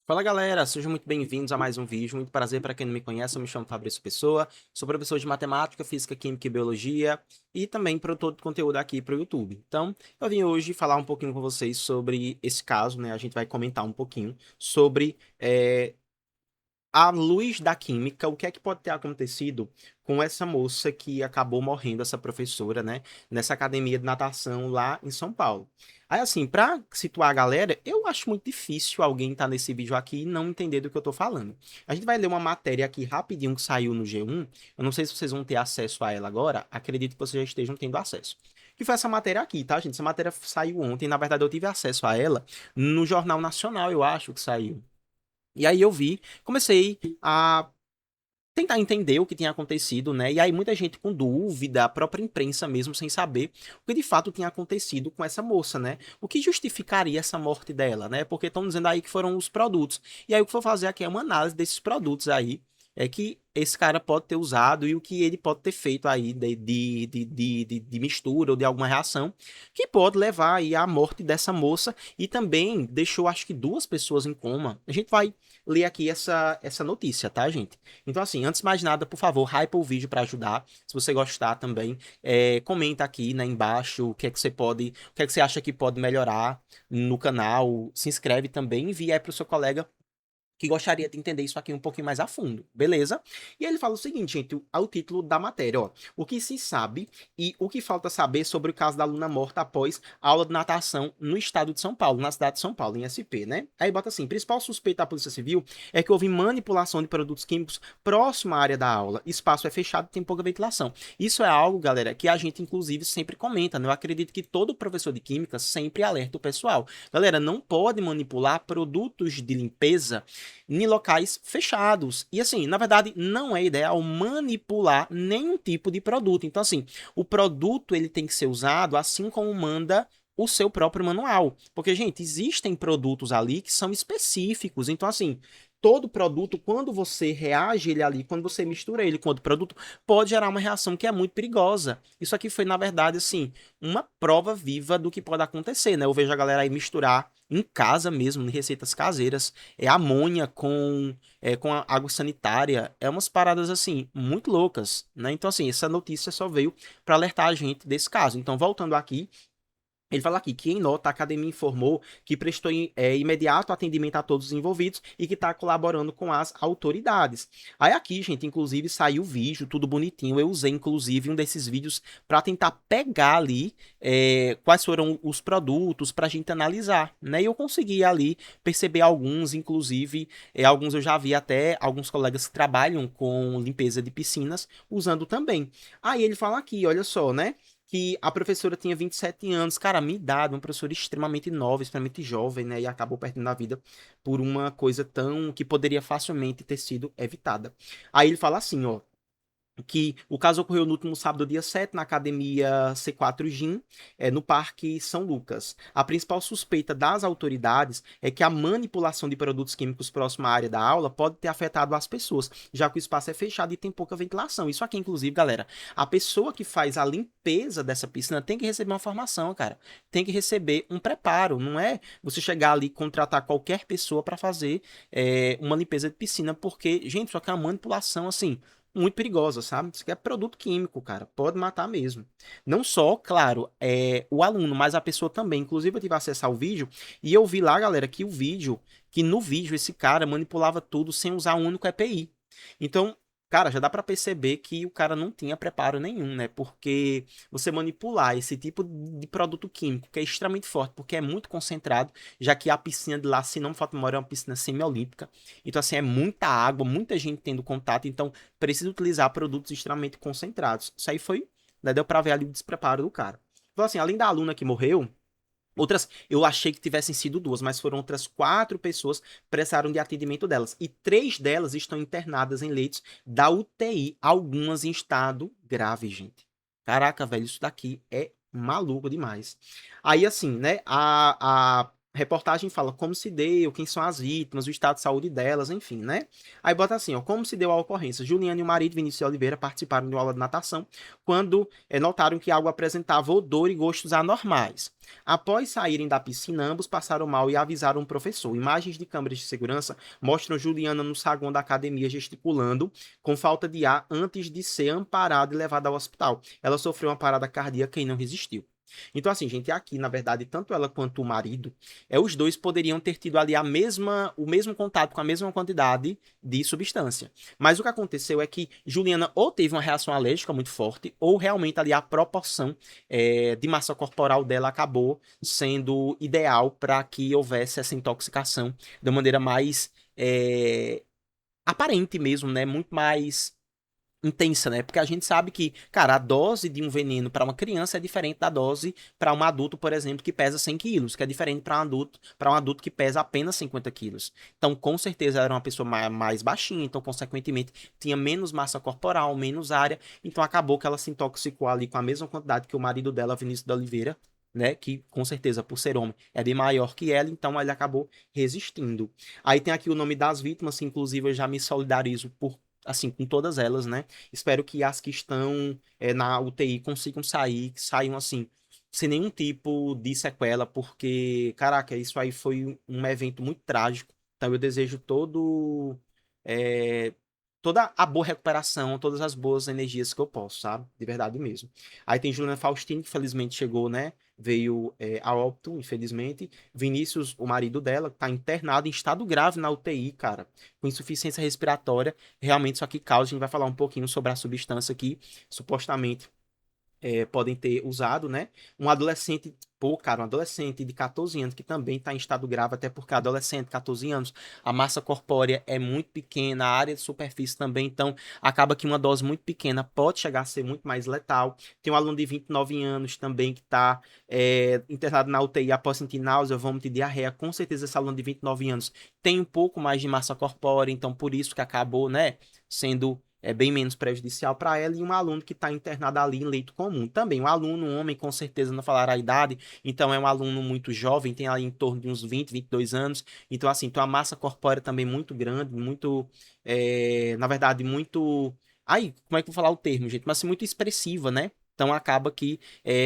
Fala galera, sejam muito bem-vindos a mais um vídeo. Muito prazer para quem não me conhece, eu me chamo Fabrício Pessoa, sou professor de matemática, física, química e biologia e também produtor de conteúdo aqui para o YouTube. Então, eu vim hoje falar um pouquinho com vocês sobre esse caso, né? A gente vai comentar um pouquinho sobre à luz da química, o que é que pode ter acontecido com essa moça que acabou morrendo, essa professora, né, nessa academia de natação lá em São Paulo. Aí, assim, pra situar a galera, eu acho muito difícil alguém estar nesse vídeo aqui e não entender do que eu tô falando. A gente vai ler uma matéria aqui rapidinho que saiu no G1. Eu não sei se vocês vão ter acesso a ela agora, acredito que vocês já estejam tendo acesso. Que foi essa matéria aqui, tá, gente? Essa matéria saiu ontem, na verdade eu tive acesso a ela no Jornal Nacional, eu acho que saiu. E aí eu vi, comecei a tentar entender o que tinha acontecido, né? E aí muita gente com dúvida, a própria imprensa mesmo, sem saber o que de fato tinha acontecido com essa moça, né? O que justificaria essa morte dela, né? Porque estão dizendo aí que foram os produtos. E aí o que eu vou fazer aqui é uma análise desses produtos aí, é que esse cara pode ter usado e o que ele pode ter feito aí de mistura ou de alguma reação que pode levar aí à morte dessa moça e também deixou acho que duas pessoas em coma. A gente vai ler aqui essa notícia, tá, gente? Então, assim, antes de mais nada, por favor, hypa o vídeo para ajudar. Se você gostar também, comenta aqui, né, embaixo o que é que você pode, o que é que você acha que pode melhorar no canal. Se inscreve também, envia aí pro seu colega que gostaria de entender isso aqui um pouquinho mais a fundo, beleza? E ele fala o seguinte, gente, o título da matéria, ó. O que se sabe e o que falta saber sobre o caso da aluna morta após aula de natação no estado de São Paulo, na cidade de São Paulo, em SP, né? Aí bota assim, principal suspeita da Polícia Civil é que houve manipulação de produtos químicos próximo à área da aula. Espaço é fechado e tem pouca ventilação. Isso é algo, galera, que a gente, inclusive, sempre comenta, né? Eu acredito que todo professor de química sempre alerta o pessoal. Galera, não pode manipular produtos de limpeza em locais fechados. E assim, na verdade, não é ideal manipular nenhum tipo de produto. Então, assim, o produto ele tem que ser usado assim como manda o seu próprio manual. Porque, gente, existem produtos ali que são específicos. Então, assim, todo produto, quando você reage ele ali, quando você mistura ele com outro produto, pode gerar uma reação que é muito perigosa. Isso aqui foi, na verdade, assim, uma prova viva do que pode acontecer, né? Eu vejo a galera aí misturar em casa mesmo, em receitas caseiras, amônia com a água sanitária, é umas paradas assim, muito loucas, né? Então, assim, essa notícia só veio para alertar a gente desse caso. Então, voltando aqui, ele fala aqui que, em nota, a academia informou que prestou imediato atendimento a todos os envolvidos e que está colaborando com as autoridades. Aí aqui, gente, inclusive saiu o vídeo, tudo bonitinho. Eu usei, inclusive, um desses vídeos para tentar pegar ali quais foram os produtos para a gente analisar, né? E eu consegui ali perceber alguns, inclusive, alguns eu já vi até alguns colegas que trabalham com limpeza de piscinas usando também. Aí ele fala aqui, olha só, né? Que a professora tinha 27 anos, cara, a minha idade, uma professora extremamente nova, extremamente jovem, né, e acabou perdendo a vida por uma coisa tão que poderia facilmente ter sido evitada. Aí ele fala assim, ó, que o caso ocorreu no último sábado, dia 7, na academia C4 Gym, no Parque São Lucas. A principal suspeita das autoridades é que a manipulação de produtos químicos próximo à área da aula pode ter afetado as pessoas, já que o espaço é fechado e tem pouca ventilação. Isso aqui, inclusive, galera, a pessoa que faz a limpeza dessa piscina tem que receber uma formação, cara. Tem que receber um preparo. Não é você chegar ali e contratar qualquer pessoa para fazer uma limpeza de piscina, porque, gente, só que é uma manipulação assim muito perigosa, sabe? Isso aqui é produto químico, cara. Pode matar mesmo. Não só, claro, o aluno, mas a pessoa também. Inclusive, eu tive acesso ao vídeo e eu vi lá, galera, que no vídeo esse cara manipulava tudo sem usar um único EPI. Então, cara, já dá pra perceber que o cara não tinha preparo nenhum, né? Porque você manipular esse tipo de produto químico, que é extremamente forte, porque é muito concentrado, já que a piscina de lá, se não me falta memória, é uma piscina semiolímpica. Então, assim, é muita água, muita gente tendo contato, então precisa utilizar produtos extremamente concentrados. Isso aí foi, né, deu pra ver ali o despreparo do cara. Então, assim, além da aluna que morreu, outras, eu achei que tivessem sido duas, mas foram outras quatro pessoas que precisaram de atendimento delas. E três delas estão internadas em leitos da UTI, algumas em estado grave, gente. Caraca, velho, isso daqui é maluco demais. Aí, assim, né, a reportagem fala como se deu, quem são as vítimas, o estado de saúde delas, enfim, né? Aí bota assim, ó, como se deu a ocorrência. Juliana e o marido, Vinícius Oliveira, participaram de uma aula de natação quando notaram que a água apresentava odor e gostos anormais. Após saírem da piscina, ambos passaram mal e avisaram o professor. Imagens de câmeras de segurança mostram Juliana no saguão da academia gesticulando, com falta de ar, antes de ser amparada e levada ao hospital. Ela sofreu uma parada cardíaca e não resistiu. Então, assim, gente, aqui, na verdade, tanto ela quanto o marido, os dois poderiam ter tido ali o mesmo contato com a mesma quantidade de substância. Mas o que aconteceu é que Juliana ou teve uma reação alérgica muito forte, ou realmente ali a proporção de massa corporal dela acabou sendo ideal para que houvesse essa intoxicação de maneira mais aparente mesmo, né? Muito mais intensa, né? Porque a gente sabe que, cara, a dose de um veneno para uma criança é diferente da dose para um adulto, por exemplo, que pesa 100 quilos, que é diferente para um adulto que pesa apenas 50 quilos. Então, com certeza, ela era uma pessoa mais baixinha, então, consequentemente, tinha menos massa corporal, menos área, então acabou que ela se intoxicou ali com a mesma quantidade que o marido dela, Vinícius de Oliveira, né, que com certeza por ser homem é bem maior que ela, então ele acabou resistindo. Aí tem aqui o nome das vítimas, que inclusive eu já me solidarizo por assim, com todas elas, né? Espero que as que estão na UTI consigam sair, que saiam assim, sem nenhum tipo de sequela, porque, caraca, isso aí foi um evento muito trágico. Então eu desejo é, toda a boa recuperação, todas as boas energias que eu posso, sabe? De verdade mesmo. Aí tem Juliana Faustino, que felizmente chegou, né? Veio a óbito, infelizmente. Vinícius, o marido dela, tá internado em estado grave na UTI, cara, com insuficiência respiratória. Realmente isso aqui causa, a gente vai falar um pouquinho sobre a substância que supostamente podem ter usado, né? Um adolescente, pô, cara, um adolescente de 14 anos que também está em estado grave, até porque adolescente, 14 anos, a massa corpórea é muito pequena, a área de superfície também, então acaba que uma dose muito pequena pode chegar a ser muito mais letal. Tem um aluno de 29 anos também que está internado na UTI após sentir náusea, vômito e diarreia. Com certeza esse aluno de 29 anos tem um pouco mais de massa corpórea, então por isso que acabou, né, sendo bem menos prejudicial para ela, e um aluno que está internado ali em leito comum. Também um aluno, um homem, com certeza não falará a idade, então é um aluno muito jovem, tem ali em torno de uns 20, 22 anos, então assim, tem uma massa corpórea também muito grande, muito, na verdade, muito... Aí, como é que eu vou falar o termo, gente? Mas assim, muito expressiva, né? Então acaba que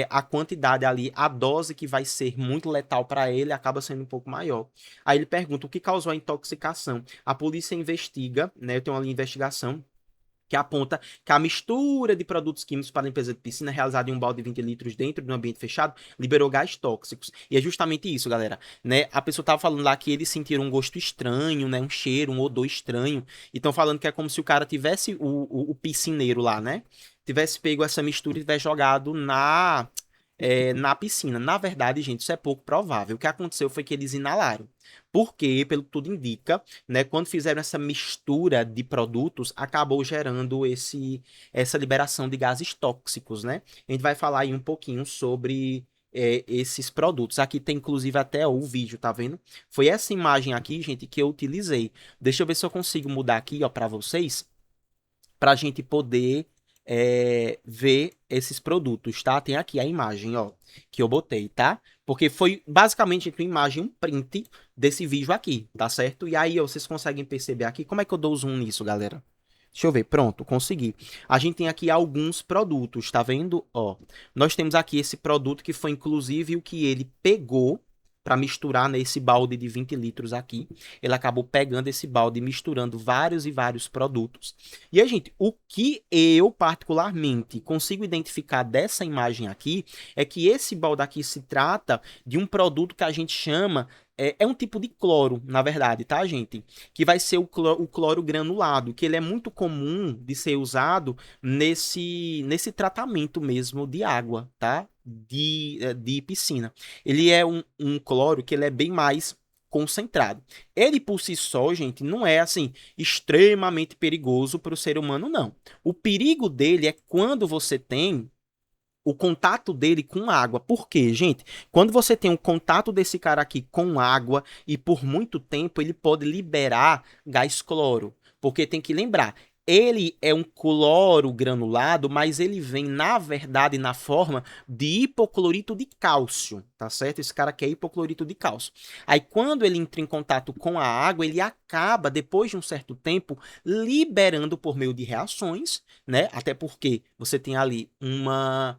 a quantidade ali, a dose que vai ser muito letal para ele, acaba sendo um pouco maior. Aí ele pergunta o que causou a intoxicação. A polícia investiga, né? Eu tenho ali investigação que aponta que a mistura de produtos químicos para a limpeza de piscina realizada em um balde de 20 litros dentro de um ambiente fechado liberou gás tóxicos. E é justamente isso, galera, né? A pessoa estava falando lá que eles sentiram um gosto estranho, né? Um cheiro, um odor estranho. E estão falando que é como se o cara tivesse, o piscineiro lá, né? Tivesse pego essa mistura e tivesse jogado na piscina. Na verdade, gente, isso é pouco provável. O que aconteceu foi que eles inalaram. Porque, pelo que tudo indica, né, quando fizeram essa mistura de produtos, acabou gerando essa liberação de gases tóxicos, né? A gente vai falar aí um pouquinho sobre esses produtos. Aqui tem, inclusive, até o vídeo, tá vendo? Foi essa imagem aqui, gente, que eu utilizei. Deixa eu ver se eu consigo mudar aqui, ó, para vocês, para a gente poder ver esses produtos, tá? Tem aqui a imagem, ó, que eu botei, tá? Porque foi basicamente uma imagem, um print desse vídeo aqui, tá certo? E aí, ó, vocês conseguem perceber aqui, como é que eu dou zoom nisso, galera? Deixa eu ver, pronto, consegui. A gente tem aqui alguns produtos, tá vendo? Ó, nós temos aqui esse produto que foi inclusive o que ele pegou para misturar nesse balde de 20 litros aqui. Ele acabou pegando esse balde e misturando vários e vários produtos. E aí, gente, o que eu particularmente consigo identificar dessa imagem aqui é que esse balde aqui se trata de um produto que a gente chama é um tipo de cloro, na verdade, tá, gente? Que vai ser o cloro granulado, que ele é muito comum de ser usado nesse tratamento mesmo de água, tá? De piscina. Ele é um cloro que ele é bem mais concentrado. Ele por si só, gente, não é assim extremamente perigoso para o ser humano, não. O perigo dele é quando você tem o contato dele com água. Por quê, gente? Quando você tem um contato desse cara aqui com água e por muito tempo ele pode liberar gás cloro. Porque tem que lembrar, Ele é um cloro granulado, mas ele vem, na verdade, na forma de hipoclorito de cálcio, tá certo? Esse cara aqui é hipoclorito de cálcio. Aí, quando ele entra em contato com a água, ele acaba, depois de um certo tempo, liberando por meio de reações, né? Até porque você tem ali uma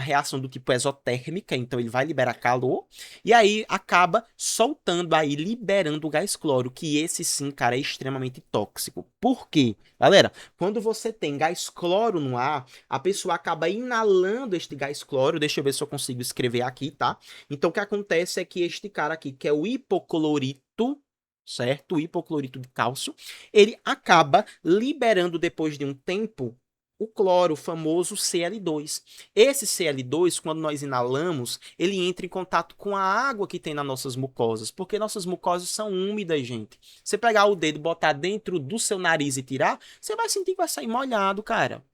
reação do tipo exotérmica, então ele vai liberar calor, e aí acaba soltando aí, liberando o gás cloro, que esse sim, cara, é extremamente tóxico. Por quê? Galera, quando você tem gás cloro no ar, a pessoa acaba inalando este gás cloro. Deixa eu ver se eu consigo escrever aqui, tá? Então, o que acontece é que este cara aqui, que é o hipoclorito, certo? O hipoclorito de cálcio, ele acaba liberando depois de um tempo o cloro, o famoso Cl2. Esse Cl2, quando nós inalamos, ele entra em contato com a água que tem nas nossas mucosas, porque nossas mucosas são úmidas, gente. Você pegar o dedo, botar dentro do seu nariz e tirar, você vai sentir que vai sair molhado, cara.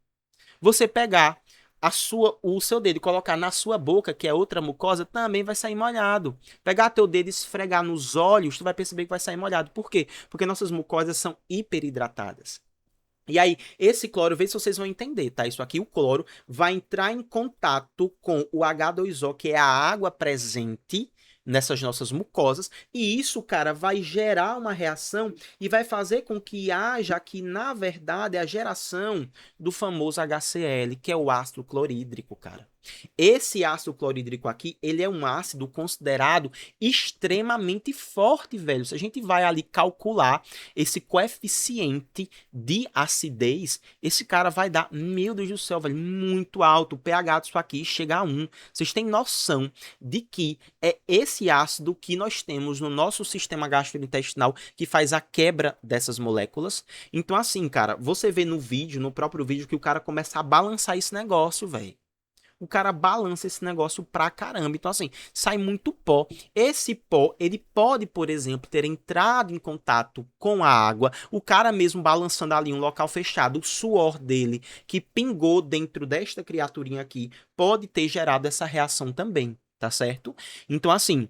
Você pegar o seu dedo e colocar na sua boca, que é outra mucosa, também vai sair molhado. Pegar teu dedo e esfregar nos olhos, tu vai perceber que vai sair molhado. Por quê? Porque nossas mucosas são hiperidratadas. E aí, esse cloro, vê se vocês vão entender, tá? Isso aqui, o cloro, vai entrar em contato com o H2O, que é a água presente nessas nossas mucosas, e isso, cara, vai gerar uma reação e vai fazer com que haja aqui, na verdade, a geração do famoso HCl, que é o ácido clorídrico, cara. Esse ácido clorídrico aqui, ele é um ácido considerado extremamente forte, velho. Se a gente vai ali calcular esse coeficiente de acidez, esse cara vai dar, meu Deus do céu, velho, muito alto. O pH disso aqui chega a 1. Vocês têm noção de que é esse ácido que nós temos no nosso sistema gastrointestinal que faz a quebra dessas moléculas? Então, assim, cara, você vê no vídeo, no próprio vídeo, que o cara começa a balançar esse negócio, velho. O cara balança esse negócio pra caramba. Então, assim, sai muito pó. Esse pó, ele pode, por exemplo, ter entrado em contato com a água. O cara mesmo balançando ali um local fechado, o suor dele que pingou dentro desta criaturinha aqui, pode ter gerado essa reação também, tá certo? Então, assim,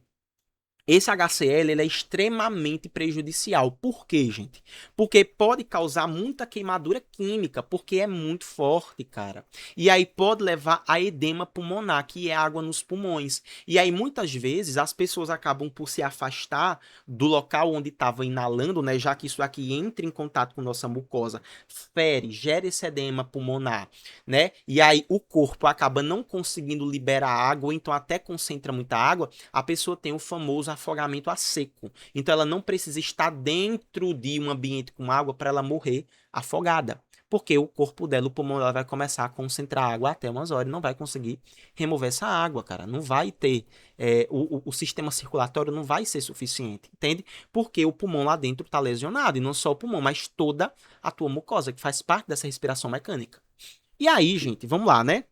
esse HCl ele é extremamente prejudicial. Por quê, gente? Porque pode causar muita queimadura química, porque é muito forte, cara. E aí pode levar a edema pulmonar, que é água nos pulmões. E aí muitas vezes as pessoas acabam por se afastar do local onde estava inalando, né? Já que isso aqui entra em contato com nossa mucosa, fere, gera esse edema pulmonar, né? E aí o corpo acaba não conseguindo liberar água, ou então até concentra muita água, a pessoa tem o famoso afogamento a seco. Então ela não precisa estar dentro de um ambiente com água para ela morrer afogada. Porque o corpo dela, o pulmão dela vai começar a concentrar água até umas horas e não vai conseguir remover essa água, cara. Não vai ter. O sistema circulatório não vai ser suficiente, entende? Porque o pulmão lá dentro está lesionado. E não só o pulmão, mas toda a tua mucosa, que faz parte dessa respiração mecânica. E aí, gente, vamos lá, né?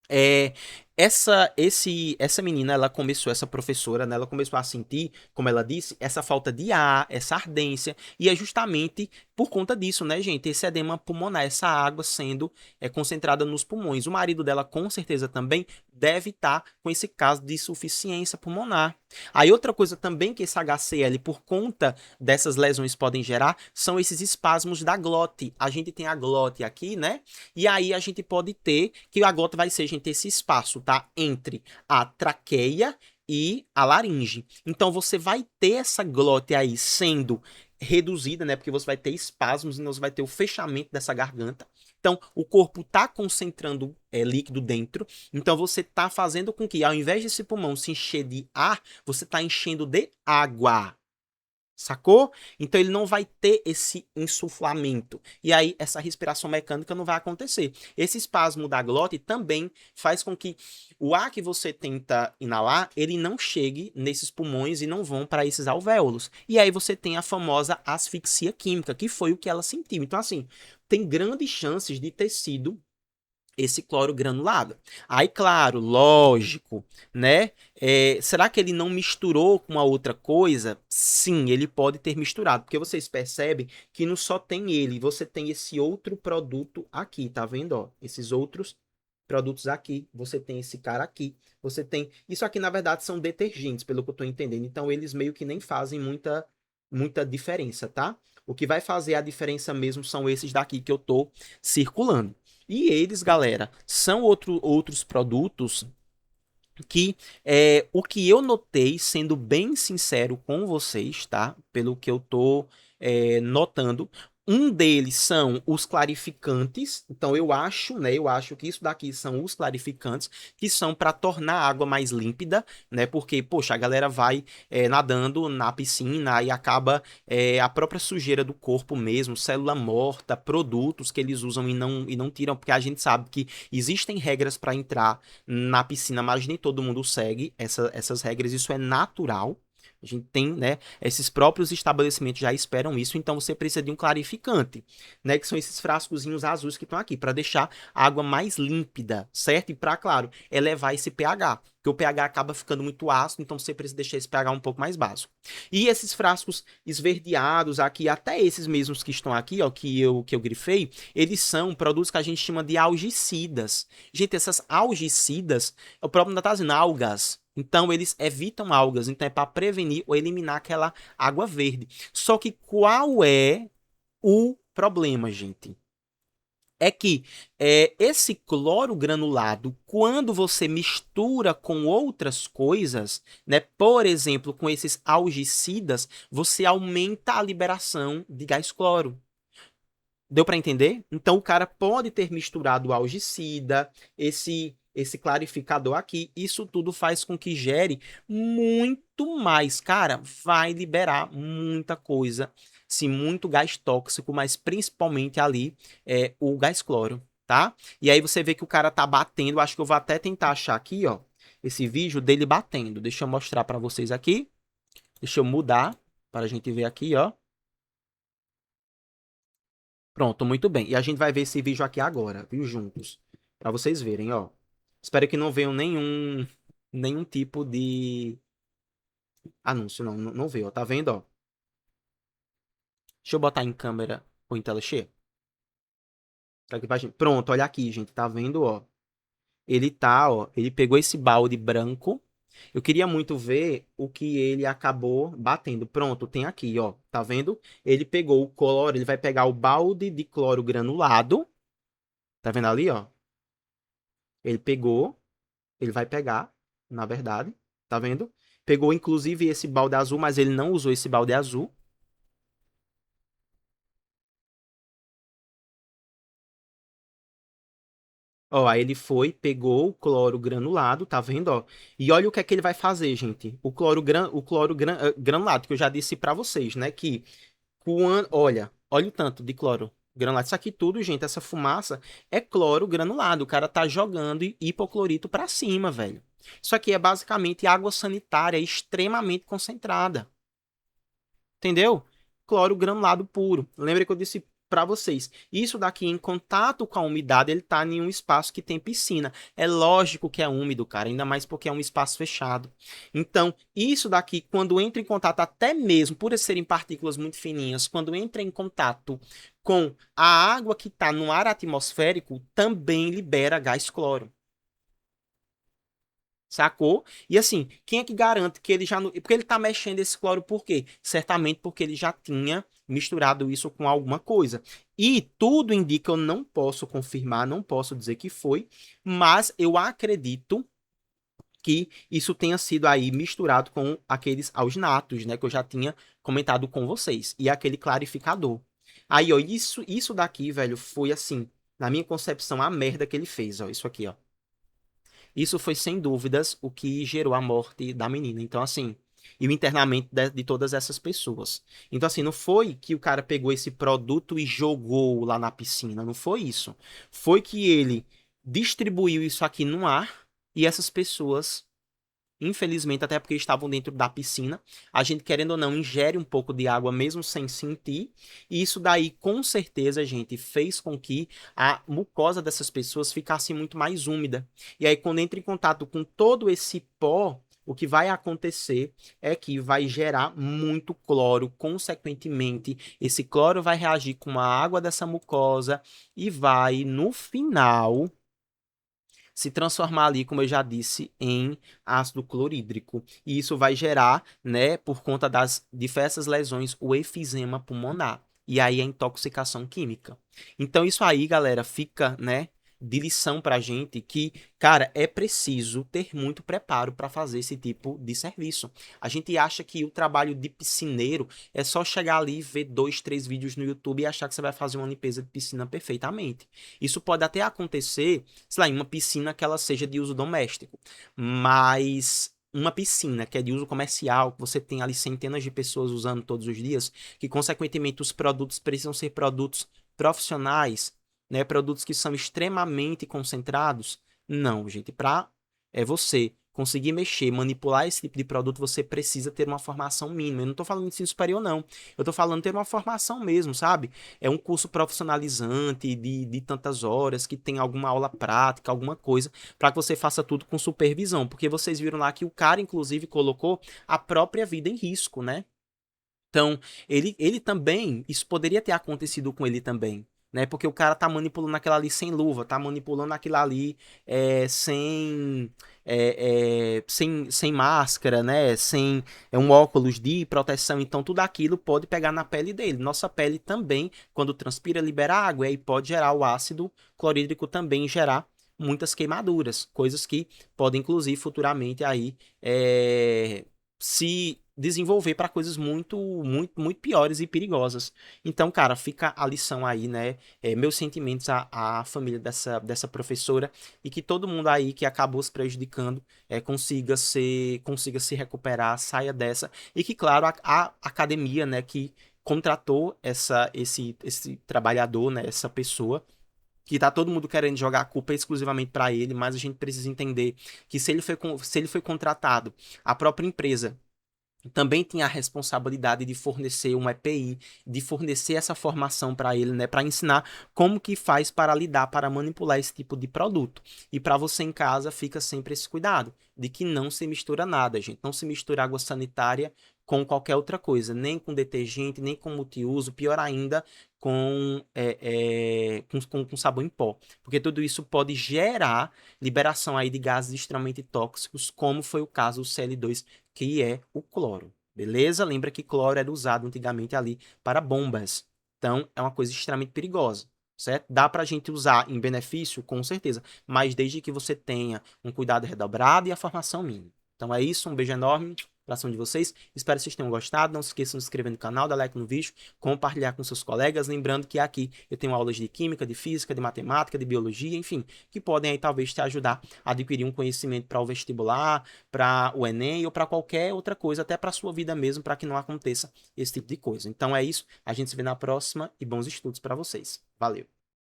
É, essa menina, ela começou, essa professora, né, ela começou a sentir, como ela disse, essa falta de ar, essa ardência, e é justamente por conta disso, né, gente, esse edema pulmonar, essa água sendo concentrada nos pulmões. O marido dela, com certeza, também deve estar com esse caso de insuficiência pulmonar. Aí outra coisa também que esse HCl, por conta dessas lesões podem gerar, são esses espasmos da glote. A gente tem a glote aqui, né, e aí a gente pode ter, que a glote vai ser, gente, esse espaço, tá? Entre a traqueia e a laringe. Então você vai ter essa glote aí sendo reduzida, né? Porque você vai ter espasmos e você vai ter o fechamento dessa garganta. Então, o corpo está concentrando líquido dentro. Então, você está fazendo com que, ao invés desse pulmão se encher de ar, você está enchendo de água. Sacou? Então ele não vai ter esse insuflamento. E aí essa respiração mecânica não vai acontecer. Esse espasmo da glote também faz com que o ar que você tenta inalar, ele não chegue nesses pulmões e não vão para esses alvéolos. E aí você tem a famosa asfixia química, que foi o que ela sentiu. Então assim, tem grandes chances de ter sido esse cloro granulado. Aí, claro, lógico, né? Será que ele não misturou com uma outra coisa? Sim, ele pode ter misturado, porque vocês percebem que não só tem ele, você tem esse outro produto aqui, tá vendo? Ó, esses outros produtos aqui, você tem esse cara aqui, você tem... Isso aqui, na verdade, são detergentes, pelo que eu tô entendendo. Então, eles meio que nem fazem muita diferença, tá? O que vai fazer a diferença mesmo são esses daqui que eu tô circulando. E eles, galera, são outros produtos que o que eu notei, sendo bem sincero com vocês, tá? Pelo que eu tô notando, um deles são os clarificantes. Então eu acho, né? Eu acho que isso daqui são os clarificantes que são para tornar a água mais límpida, né? Porque, poxa, a galera vai nadando na piscina e acaba a própria sujeira do corpo mesmo, célula morta, produtos que eles usam e não tiram, porque a gente sabe que existem regras para entrar na piscina, mas nem todo mundo segue essas regras, isso é natural. A gente tem, né, esses próprios estabelecimentos já esperam isso, então você precisa de um clarificante, né, que são esses frascozinhos azuis que estão aqui, para deixar a água mais límpida, certo? E para, claro, elevar esse pH, porque o pH acaba ficando muito ácido, então você precisa deixar esse pH um pouco mais baixo. E esses frascos esverdeados aqui, até esses mesmos que estão aqui, ó, que eu grifei, eles são produtos que a gente chama de algicidas. Gente, essas algicidas, o próprio não tá dizendo algas. Então, eles evitam algas. Então, é para prevenir ou eliminar aquela água verde. Só que qual é o problema, gente? É que esse cloro granulado, quando você mistura com outras coisas, né, por exemplo, com esses algicidas, você aumenta a liberação de gás cloro. Deu para entender? Então o cara pode ter misturado o algicida, esse clarificador aqui, isso tudo faz com que gere muito mais, cara, vai liberar muita coisa, sim, muito gás tóxico, mas principalmente ali o gás cloro, tá? E aí você vê que o cara tá batendo, acho que eu vou até tentar achar aqui, ó, esse vídeo dele batendo. Deixa eu mostrar para vocês aqui. Deixa eu mudar para a gente ver aqui, ó. Pronto, muito bem. E a gente vai ver esse vídeo aqui agora, viu, juntos. Pra vocês verem, ó. Espero que não venham nenhum tipo de anúncio, não veio, ó. Tá vendo, ó? Deixa eu botar em câmera ou em tela cheia. Pra que pra gente... Pronto, olha aqui, gente. Tá vendo, ó? Ele tá, ó. Ele pegou esse balde branco. Eu queria muito ver o que ele acabou batendo. Pronto, tem aqui, ó. Tá vendo? Ele pegou o cloro, ele vai pegar o balde de cloro granulado. Tá vendo ali, ó? Ele pegou. Ele vai pegar, na verdade, tá vendo? Pegou inclusive esse balde azul, mas ele não usou esse balde azul. Ó, aí ele foi, pegou o cloro granulado, tá vendo, ó? E olha o que é que ele vai fazer, gente. Granulado, que eu já disse pra vocês, né? Que quando, olha o tanto de cloro granulado. Isso aqui tudo, gente, essa fumaça é cloro granulado. O cara tá jogando hipoclorito pra cima, velho. Isso aqui é basicamente água sanitária extremamente concentrada. Entendeu? Cloro granulado puro. Lembra que eu disse para vocês, isso daqui em contato com a umidade, ele tá em um espaço que tem piscina. É lógico que é úmido, cara, ainda mais porque é um espaço fechado. Então, isso daqui, quando entra em contato, até mesmo por serem partículas muito fininhas, quando entra em contato com a água que está no ar atmosférico, também libera gás cloro. Sacou? E assim, quem é que garante que ele já não. Porque ele tá mexendo esse cloro por quê? Certamente porque ele já tinha misturado isso com alguma coisa. E tudo indica, eu não posso confirmar, não posso dizer que foi, mas eu acredito que isso tenha sido aí misturado com aqueles alginatos, né? Que eu já tinha comentado com vocês. E aquele clarificador. Aí, ó, isso daqui, velho, foi assim, na minha concepção, a merda que ele fez, ó. Isso aqui, ó. Isso foi, sem dúvidas, o que gerou a morte da menina. Então, assim, e o internamento de todas essas pessoas. Então, assim, não foi que o cara pegou esse produto e jogou lá na piscina. Não foi isso. Foi que ele distribuiu isso aqui no ar e essas pessoas, infelizmente, até porque estavam dentro da piscina, a gente, querendo ou não, ingere um pouco de água mesmo sem sentir, e isso daí, com certeza, gente, fez com que a mucosa dessas pessoas ficasse muito mais úmida. E aí, quando entra em contato com todo esse pó, o que vai acontecer é que vai gerar muito cloro, consequentemente, esse cloro vai reagir com a água dessa mucosa e vai, no final, se transformar ali, como eu já disse, em ácido clorídrico. E isso vai gerar, né, por conta das diversas lesões, o efizema pulmonar. E aí a intoxicação química. Então isso aí, galera, fica, né, de lição pra gente que, cara, é preciso ter muito preparo para fazer esse tipo de serviço. A gente acha que o trabalho de piscineiro é só chegar ali, ver 2, 3 vídeos no YouTube e achar que você vai fazer uma limpeza de piscina perfeitamente. Isso pode até acontecer, sei lá, em uma piscina que ela seja de uso doméstico, mas uma piscina que é de uso comercial, que você tem ali centenas de pessoas usando todos os dias, que consequentemente os produtos precisam ser produtos profissionais, né, produtos que são extremamente concentrados. Não, gente, para você conseguir mexer, manipular esse tipo de produto, você precisa ter uma formação mínima. Eu não estou falando de ensino superior, não. Eu estou falando de ter uma formação mesmo, sabe? É um curso profissionalizante de tantas horas, que tem alguma aula prática, alguma coisa, para que você faça tudo com supervisão. Porque vocês viram lá que o cara, inclusive, colocou a própria vida em risco, né? Então, ele também, isso poderia ter acontecido com ele também, né? Porque o cara tá manipulando aquilo ali sem luva, tá manipulando aquilo ali sem máscara, né? Sem um óculos de proteção. Então, tudo aquilo pode pegar na pele dele. Nossa pele também, quando transpira, libera água, e aí pode gerar o ácido clorídrico também gerar muitas queimaduras, coisas que podem, inclusive, futuramente aí se desenvolver para coisas muito, muito, muito piores e perigosas. Então, cara, fica a lição aí, né? Meus sentimentos à família dessa professora e que todo mundo aí que acabou se prejudicando consiga se recuperar, saia dessa. E que, claro, a academia, né, que contratou esse trabalhador, né, essa pessoa, que tá todo mundo querendo jogar a culpa exclusivamente para ele, mas a gente precisa entender que se ele foi contratado, a própria empresa também tem a responsabilidade de fornecer um EPI, de fornecer essa formação para ele, né, para ensinar como que faz para lidar, para manipular esse tipo de produto. E para você em casa fica sempre esse cuidado de que não se mistura nada, gente, não se mistura água sanitária com qualquer outra coisa, nem com detergente, nem com multiuso, pior ainda com sabão em pó, porque tudo isso pode gerar liberação aí de gases extremamente tóxicos, como foi o caso do CL2, que é o cloro. Beleza? Lembra que cloro era usado antigamente ali para bombas. Então, é uma coisa extremamente perigosa, certo? Dá para a gente usar em benefício, com certeza, mas desde que você tenha um cuidado redobrado e a formação mínima. Então é isso, um beijo enorme, abração de vocês. Espero que vocês tenham gostado. Não se esqueçam de se inscrever no canal, dar like no vídeo, compartilhar com seus colegas. Lembrando que aqui eu tenho aulas de química, de física, de matemática, de biologia, enfim, que podem aí talvez te ajudar a adquirir um conhecimento para o vestibular, para o Enem ou para qualquer outra coisa, até para a sua vida mesmo, para que não aconteça esse tipo de coisa. Então é isso, a gente se vê na próxima e bons estudos para vocês. Valeu!